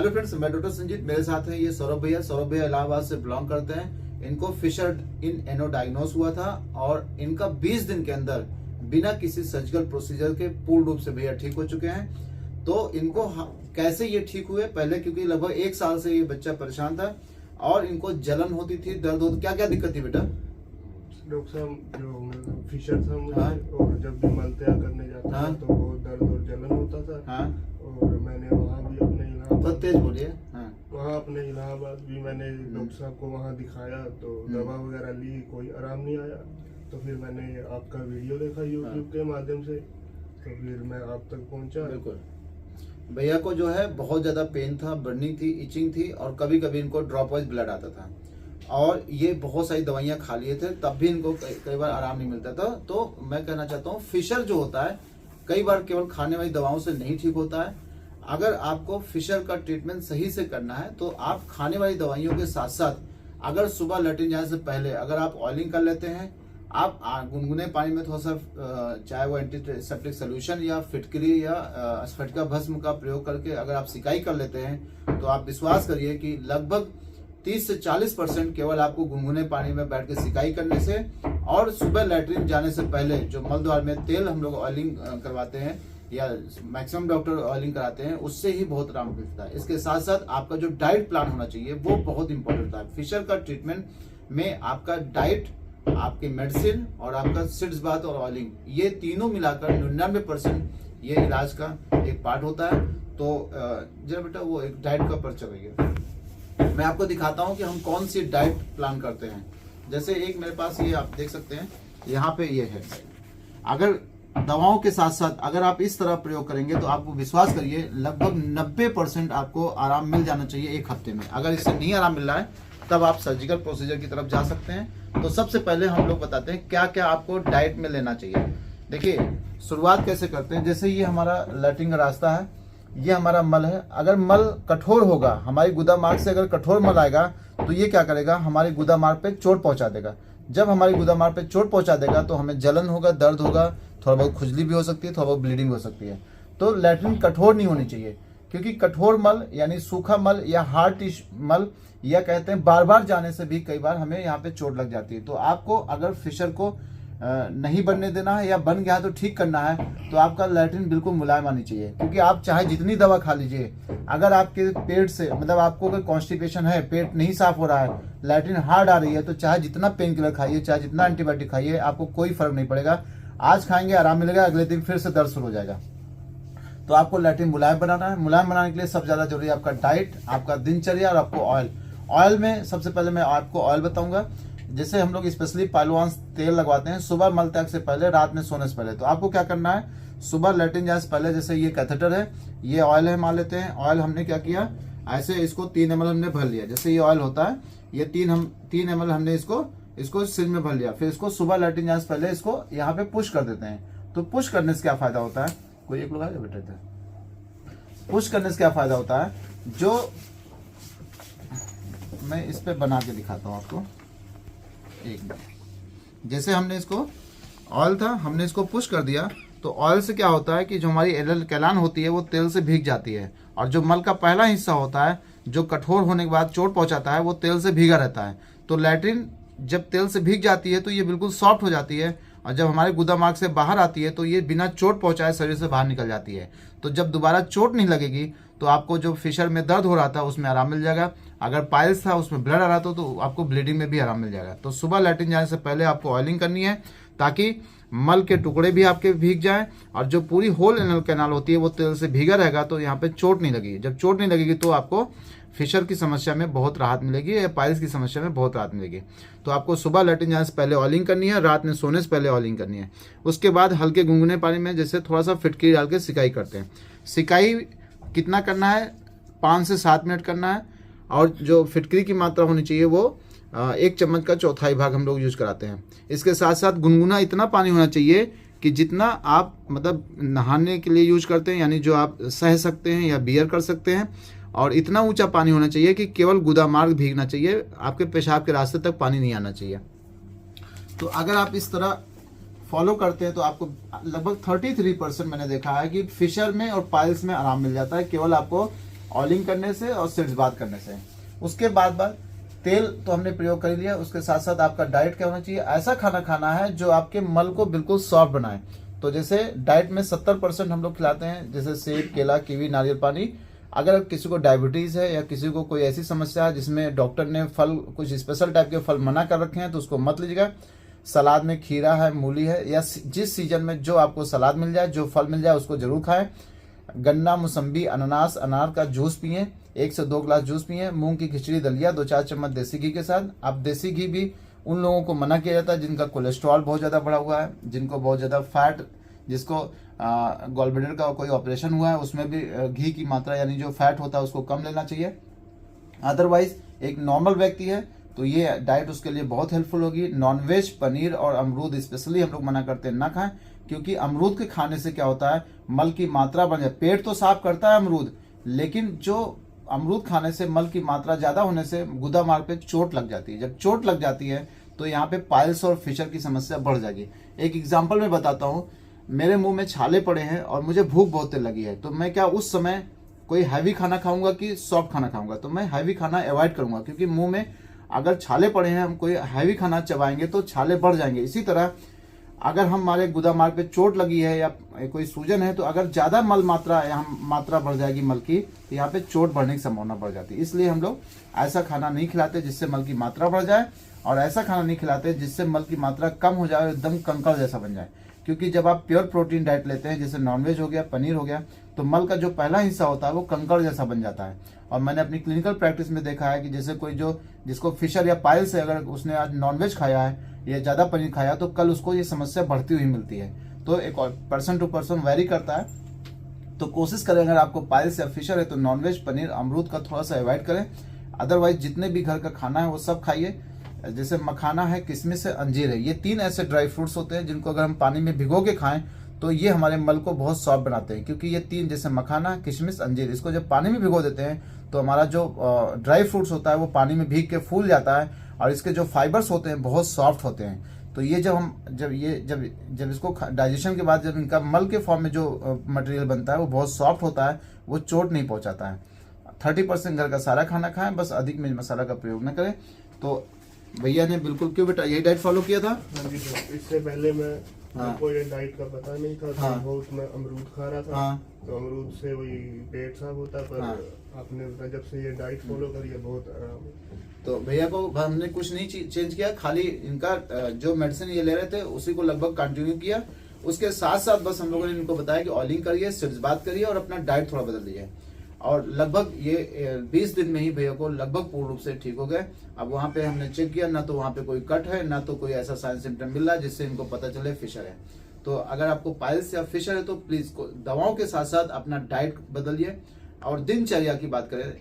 Hello friends, मैं doctor Sanjeet, मेरे साथ हैं ये सौरभ भैया। सौरभ भैया इलाहाबाद से बिलोंग करते हैं। इनको फिशर इन एनो डायग्नोस हुआ था और इनका 20 दिन के अंदर बिना किसी सर्जिकल प्रोसीजर के पूर्ण रूप से भैया ठीक हो चुके हैं। तो इनको कैसे ये ठीक हुए, पहले क्योंकि लगभग 1 साल से ये बच्चा परेशान था और इनको जलन होती थी, दर्द होती, क्या क्या दिक्कत थी बेटा? डॉक्टर साहब, जो फिशर था मुझे, और जब भी मल त्याग करने जाता था तो बहुत दर्द और जलन होता था। और मैंने वहाँ भी अपने इलाहाबाद, तेज बोलिए। वहाँ अपने इलाहाबाद भी मैंने डॉक्टर साहब को वहाँ दिखाया तो दवा वगैरह ली, कोई आराम नहीं आया। तो फिर मैंने आपका वीडियो देखा यूट्यूब के माध्यम से, तो फिर मैं आप तक पहुँचा। बिल्कुल, भैया को जो है बहुत ज्यादा पेन था, बर्निंग थी, इचिंग थी और कभी कभी इनको ड्रॉप वाइज ब्लड आता था और ये बहुत सारी दवाइयां खा लिए थे, तब भी इनको कई बार आराम नहीं मिलता था। तो मैं कहना चाहता हूँ, फिशर जो होता है कई बार केवल खाने वाली दवाओं से नहीं ठीक होता है। अगर आपको फिशर का ट्रीटमेंट सही से करना है तो आप खाने वाली दवाइयों के साथ साथ अगर सुबह लैट्रिन जाने से पहले अगर आप ऑयलिंग कर लेते हैं, आप गुनगुने पानी में थोड़ा सा चाहे वो एंटीसेप्टिक सोल्यूशन या फिटकरी या स्फटिका भस्म का प्रयोग करके अगर आप सिकाई कर लेते हैं तो आप विश्वास करिए कि लगभग 30 से 40% केवल आपको गुनगुने पानी में बैठ के सिकाई करने से और सुबह लैट्रिन जाने से पहले जो मल द्वार में तेल हम लोग ऑयलिंग करवाते हैं या मैक्सिमम डॉक्टर ऑयलिंग कराते हैं, उससे ही बहुत आराम मिलता है। इसके साथ साथ आपका जो डाइट प्लान होना चाहिए वो बहुत इंपॉर्टेंट होता है। फिशर का ट्रीटमेंट में आपका डाइट, आपकी मेडिसिन और आपका सिड्स बाथ और ऑयलिंग, ये तीनों मिलाकर 99% ये इलाज का एक पार्ट होता है। तो जरा बेटा वो एक डाइट का पर्चा भैया, मैं आपको दिखाता हूं कि हम कौन सी डाइट प्लान करते हैं। जैसे एक मेरे पास ये आप देख सकते हैं, यहाँ पे ये है। अगर दवाओं के साथ साथ अगर आप इस तरह प्रयोग करेंगे तो आपको विश्वास करिए लगभग 90% आपको आराम मिल जाना चाहिए 1 हफ्ते में। अगर इससे नहीं आराम मिल रहा है तब आप सर्जिकल प्रोसीजर की तरफ जा सकते हैं। तो सबसे पहले हम लोग बताते हैं क्या क्या आपको डाइट में लेना चाहिए। देखिए, शुरुआत कैसे करते हैं। जैसे ये हमारा लैट्रिन का रास्ता है, ये हमारा मल है। अगर मल कठोर होगा, हमारी गुदा मार्ग से अगर कठोर मल आएगा तो ये क्या करेगा, हमारी गुदा मार्ग पे चोट पहुंचा देगा। जब हमारी गुदा मार्ग पे चोट पहुंचा देगा तो हमें जलन होगा, दर्द होगा, थोड़ा बहुत खुजली भी हो सकती है, थोड़ा बहुत ब्लीडिंग हो सकती है। तो लैट्रिन कठोर नहीं होनी चाहिए, क्योंकि कठोर मल यानी सूखा मल या हार्ड टिश्यू मल या कहते हैं बार बार जाने से भी कई बार हमें यहाँ पे चोट लग जाती है। तो आपको अगर फिशर को नहीं बनने देना है या बन गया है तो ठीक करना है, तो आपका लैट्रिन बिल्कुल मुलायम आनी चाहिए। क्योंकि आप चाहे जितनी दवा खा लीजिए, अगर आपके पेट से मतलब आपको अगर कॉन्स्टिपेशन है, पेट नहीं साफ हो रहा है, लैट्रिन हार्ड आ रही है, तो चाहे जितना पेन किलर खाइए, चाहे जितना एंटीबायोटिक खाइए, आपको कोई फर्क नहीं पड़ेगा। आज खाएंगे आराम मिलेगा, अगले दिन फिर से दर्द शुरू हो जाएगा। तो आपको लैट्रिन मुलायम बनाना है। मुलायम बनाने के लिए सबसे ज्यादा जरूरी है आपका डाइट, आपका दिनचर्या और आपको ऑयल। ऑयल में सबसे पहले मैं आपको ऑयल बताऊंगा। जैसे हम लोग स्पेशली पहलवान तेल लगवाते हैं सुबह मल त्याग से पहले, रात में सोने से पहले। तो आपको क्या करना है, सुबह लैट्रिन जाने से पहले, जैसे ये कैथेटर है, ये ऑयल है, मान लेते हैं। ऑयल हमने क्या किया, ऐसे इसको 3 ml हमने भर लिया। जैसे ये ऑयल होता है, ये 3 ml हमने इसको सिर में भर लिया। फिर इसको सुबह लैट्रिन जाने से पहले इसको यहाँ पे पुश कर देते हैं। तो पुश करने से क्या फायदा होता है, कोई एक लोग आए बेटा, पुश करने से क्या फायदा होता है, जो मैं इस पे बना के दिखाता हूँ आपको। एक मिनट, जैसे हमने इसको ऑयल था, हमने इसको पुश कर दिया, तो ऑयल से क्या होता है कि जो हमारी एल कैलान होती है वो तेल से भीग जाती है, और जो मल का पहला हिस्सा होता है जो कठोर होने के बाद चोट पहुंचाता है वो तेल से भीगा रहता है। तो लैट्रिन जब तेल से भीग जाती है तो ये बिल्कुल सॉफ्ट हो जाती है, और जब हमारे गुदा मार्ग से बाहर आती है तो ये बिना चोट पहुंचाए शरीर से बाहर निकल जाती है। तो जब दोबारा चोट नहीं लगेगी तो आपको जो फिशर में दर्द हो रहा था उसमें आराम मिल जाएगा। अगर पाइल्स था उसमें ब्लड आ रहा था तो आपको ब्लीडिंग में भी आराम मिल जाएगा। तो सुबह लैट्रिन जाने से पहले आपको ऑयलिंग करनी है, ताकि मल के टुकड़े भी आपके भीग जाएं और जो पूरी होल एनल कैनाल होती है वो तेल से भीगा रहेगा, तो यहाँ पे चोट नहीं लगेगी। जब चोट नहीं लगेगी तो आपको फिशर की समस्या में बहुत राहत मिलेगी या पाइल्स की समस्या में बहुत राहत मिलेगी। तो आपको सुबह लैट्रिन जाने से पहले ऑयलिंग करनी है, रात में सोने से पहले ऑयलिंग करनी है। उसके बाद हल्के गुनगुने पानी में जैसे थोड़ा सा फिटकरी डाल के सिकाई करते हैं। सिकाई कितना करना है, 5 से 7 मिनट करना है, और जो फिटकरी की मात्रा होनी चाहिए वो 1 चम्मच का 1/4 भाग हम लोग यूज कराते हैं। इसके साथ साथ गुनगुना इतना पानी होना चाहिए कि जितना आप मतलब नहाने के लिए यूज करते हैं, यानी जो आप सह सकते हैं या बियर कर सकते हैं, और इतना ऊंचा पानी होना चाहिए कि केवल गुदा मार्ग भीगना चाहिए, आपके पेशाब के रास्ते तक पानी नहीं आना चाहिए। तो अगर आप इस तरह फॉलो करते हैं तो आपको लगभग 33% मैंने देखा है कि फिशर में और पाइल्स में आराम मिल जाता है। केवल आपको ऑयलिंग करने से और सिड्स बाथ करने से। उसके बाद तेल तो हमने प्रयोग कर लिया, उसके साथ साथ आपका डाइट क्या होना चाहिए, ऐसा खाना खाना है जो आपके मल को बिल्कुल सॉफ्ट बनाए। तो जैसे डाइट में 70% हम लोग खिलाते हैं, जैसे सेब, केला, कीवी, नारियल पानी। अगर किसी को डायबिटीज है या किसी को कोई ऐसी समस्या है जिसमें डॉक्टर ने फल, कुछ स्पेशल टाइप के फल मना कर रखे हैं, तो उसको मत लीजिएगा। सलाद में खीरा है, मूली है, या जिस सीजन में जो आपको सलाद मिल जाए, जो फल मिल जाए, उसको जरूर खाएं। गन्ना, मौसम्बी, अनानास, अनार का जूस पिए, 1 से 2 ग्लास जूस पिए। मूंग की खिचड़ी दलिया 2-4 चम्मच देसी घी के साथ। अब देसी घी भी उन लोगों को मना किया जाता है जिनका कोलेस्ट्रॉल बहुत ज़्यादा बढ़ा हुआ है, जिनको बहुत ज़्यादा फैट, जिसको गॉलब्लैडर का कोई ऑपरेशन हुआ है, उसमें भी घी की मात्रा यानी जो फैट होता है उसको कम लेना चाहिए। अदरवाइज एक नॉर्मल व्यक्ति है तो ये डाइट उसके लिए बहुत हेल्पफुल होगी। नॉनवेज, पनीर और अमरूद स्पेशली हम लोग मना करते हैं ना खाएं, क्योंकि अमरूद के खाने से क्या होता है, मल की मात्रा बढ़ जाए। पेट तो साफ करता है अमरूद, लेकिन जो अमरूद खाने से मल की मात्रा ज्यादा होने से गुदा मार्ग पे चोट लग जाती है। जब चोट लग जाती है तो यहाँ पे पाइल्स और फिशर की समस्या बढ़ जाएगी। एक एग्जाम्पल मैं बताता हूँ, मेरे मुंह में छाले पड़े हैं और मुझे भूख बहुत तेज लगी है, तो मैं क्या उस समय कोई हैवी खाना खाऊंगा कि सॉफ्ट खाना खाऊंगा? तो मैं हैवी खाना अवॉइड करूंगा, क्योंकि मुंह में अगर छाले पड़े हैं, हम कोई हैवी खाना चबाएंगे तो छाले बढ़ जाएंगे। इसी तरह अगर हमारे गुदा मार्ग पे चोट लगी है या कोई सूजन है, तो अगर ज्यादा मल मात्रा यहाँ मात्रा बढ़ जाएगी मल की, तो यहाँ पे चोट बढ़ने की संभावना बढ़ जाती है। इसलिए हम लोग ऐसा खाना नहीं खिलाते जिससे मल की मात्रा बढ़ जाए, और ऐसा खाना नहीं खिलाते जिससे मल की मात्रा कम हो जाए, एकदम कंकड़ जैसा बन जाए। क्योंकि जब आप प्योर प्रोटीन डाइट लेते हैं, जैसे नॉनवेज हो गया, पनीर हो गया, तो मल का जो पहला हिस्सा होता है वो कंकड़ जैसा बन जाता है। और मैंने अपनी क्लिनिकल प्रैक्टिस में देखा है कि जैसे कोई जो जिसको फिशर या पाइल्स है, अगर उसने आज नॉनवेज खाया है या ज्यादा पनीर खाया, तो कल उसको ये समस्या बढ़ती हुई मिलती है। तो एक पर्सन टू पर्सन वेरी करता है। तो कोशिश करें, अगर आपको पाइल्स या फिशर है तो नॉनवेज, पनीर, अमरूद का थोड़ा सा अवॉइड करें। अदरवाइज जितने भी घर का खाना है वो सब खाइए। जैसे मखाना है, किशमिश है, अंजीर है, ये 3 ऐसे ड्राई फ्रूट्स होते हैं जिनको अगर हम पानी में भिगो के खाएं तो ये हमारे मल को बहुत सॉफ्ट बनाते हैं। क्योंकि ये 3 जैसे मखाना, किशमिश, अंजीर, इसको जब पानी में भिगो देते हैं तो हमारा जो ड्राई फ्रूट्स होता है वो पानी में भीग के फूल जाता है, और इसके जो फाइबर्स होते हैं बहुत सॉफ्ट होते हैं। तो ये जब इसको डाइजेशन के बाद जब इनका मल के फॉर्म में जो मटेरियल बनता है वो बहुत सॉफ्ट होता है, वो चोट नहीं पहुंचाता है। 30% घर का सारा खाना खाएं, बस अधिक मिर्च मसाला का प्रयोग न करें। तो भैया ने बिल्कुल, क्यों बेटा, यही डाइट फॉलो किया था? हाँ जी सर, इससे पहले मेरे ये डाइट का पता नहीं था, तो बहुत मैं अमरूद खा रहा था, तो अमरूद से वही पेट साफ होता, पर आपने बताया जब से ये डाइट फॉलो करी है बहुत आराम है। तो भैया को हमने कुछ नहीं चेंज किया, खाली इनका जो मेडिसिन ये ले रहे थे उसी को लगभग कंटिन्यू किया। उसके साथ साथ बस हम लोगों ने इनको बताया कि ऑयलिंग करिए, सिड्स बात करिए और अपना डाइट थोड़ा बदल दीजिए, और लगभग ये 20 दिन में ही भैया को लगभग पूर्ण रूप से ठीक हो गए। अब वहां पे हमने चेक किया, ना तो वहां पे कोई कट है, ना तो कोई ऐसा साइन सिम्टम मिल रहा है जिससे इनको पता चले फिशर है। तो अगर आपको पाइल्स या फिशर है तो प्लीज दवाओं के साथ साथ अपना डाइट बदलिए। और दिनचर्या की बात करें